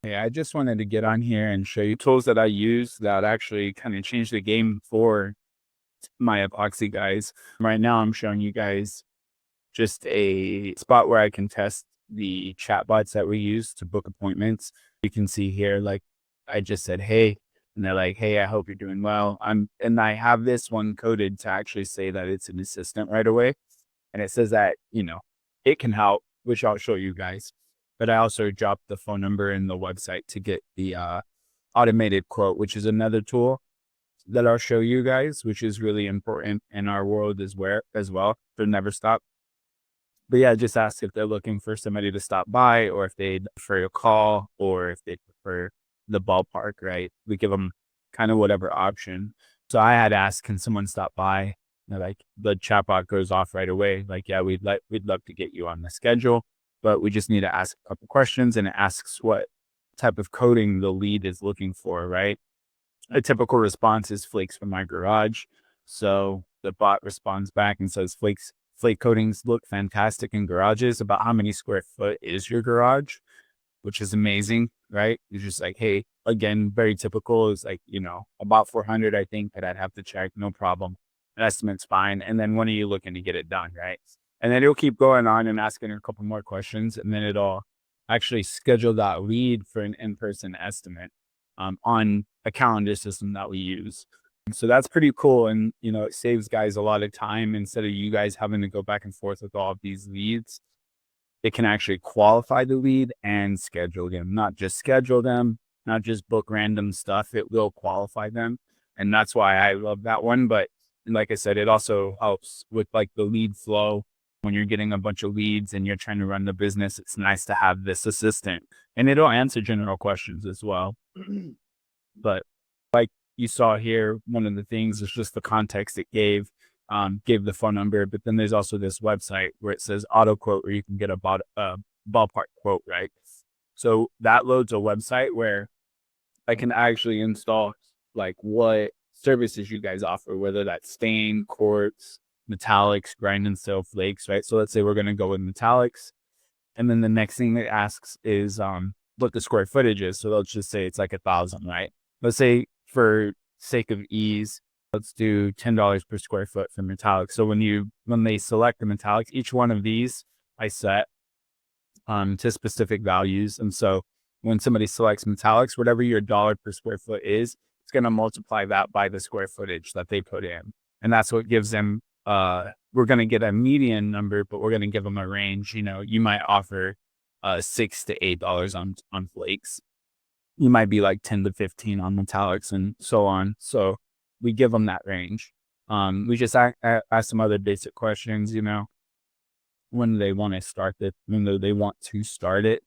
Hey, I just wanted to get on here and show you tools that I use that actually kind of change the game for my epoxy guys. Right now, I'm showing you guys just a spot where I can test the chatbots that we use to book appointments. You can see here, like I just said, hey, and they're like, hey, I hope you're doing well. And I have this one coded to actually say that it's an assistant right away. And it says that, it can help, which I'll show you guys. But I also dropped the phone number and the website to get the automated quote, which is another tool that I'll show you guys, which is really important in our world as well to never stop. But yeah, just ask if they're looking for somebody to stop by or if they'd prefer a call or if they prefer the ballpark, right? We give them kind of whatever option. So I had asked, can someone stop by? Like the chatbot goes off right away. Like, yeah, we'd love to get you on the schedule, but we just need to ask a couple questions, and it asks what type of coating the lead is looking for, right? A typical response is flakes from my garage. So the bot responds back and says flake coatings look fantastic in garages. About how many square foot is your garage? Which is amazing, right? It's just like, hey, again, very typical. It's like, about 400, I think, that I'd have to check. No problem. An estimate's fine. And then when are you looking to get it done, right? And then it'll keep going on and asking a couple more questions. And then it'll actually schedule that lead for an in-person estimate on a calendar system that we use. So that's pretty cool. And, it saves guys a lot of time instead of you guys having to go back and forth with all of these leads. It can actually qualify the lead and schedule them, not just schedule them, not just book random stuff. It will qualify them. And that's why I love that one. But like I said, it also helps with like the lead flow. When you're getting a bunch of leads and you're trying to run the business, it's nice to have this assistant, and it'll answer general questions as well. But like you saw here, one of the things is just the context it gave the phone number, but then there's also this website where it says auto quote, where you can get a ballpark quote, right? So that loads a website where I can actually install like what services you guys offer, whether that's stain, quartz, metallics, grind and seal flakes, right? So let's say we're going to go with metallics. And then the next thing it asks is what the square footage is. So let's just say it's like 1,000, right? Let's say for sake of ease, let's do $10 per square foot for metallics. So when they select the metallics, each one of these I set to specific values. And so when somebody selects metallics, whatever your dollar per square foot is, it's going to multiply that by the square footage that they put in. And that's what gives them, we're going to get a median number, but we're going to give them a range. You might offer $6 to $8 on flakes. You might be like 10 to 15 on metallics and so on. So we give them that range. We just ask some other basic questions, when they want to start it, when they want to start it,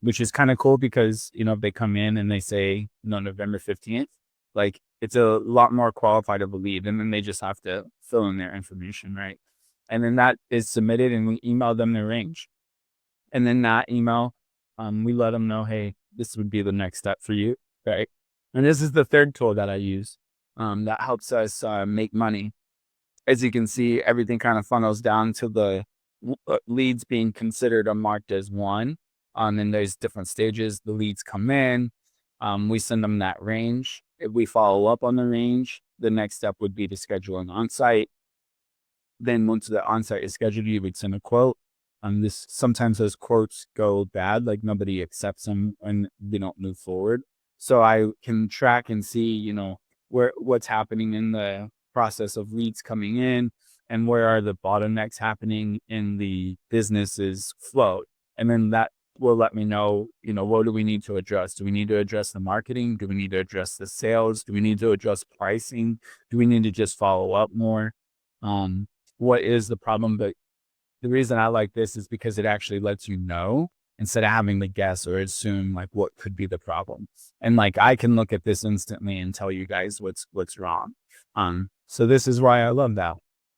which is kind of cool because, if they come in and they say, November 15th, like it's a lot more qualified of a lead. And then they just have to fill in their information, right? And then that is submitted and we email them the range. And then that email, we let them know, hey, this would be the next step for you, right? And this is the third tool that I use that helps us make money. As you can see, everything kind of funnels down to the leads being considered or marked as one. And there's different stages. The leads come in. We send them that range. If we follow up on the range, the next step would be to schedule an on-site. Then once the on-site is scheduled, you would send a quote. Sometimes those quotes go bad, like nobody accepts them and they don't move forward. So I can track and see, what's happening in the process of leads coming in and where are the bottlenecks happening in the business's flow. And then that will let me know, what do we need to address? Do we need to address the marketing? Do we need to address the sales? Do we need to adjust pricing? Do we need to just follow up more? What is the problem? But the reason I like this is because it actually lets you know instead of having to guess or assume like what could be the problem. And like I can look at this instantly and tell you guys what's wrong. So this is why I love that.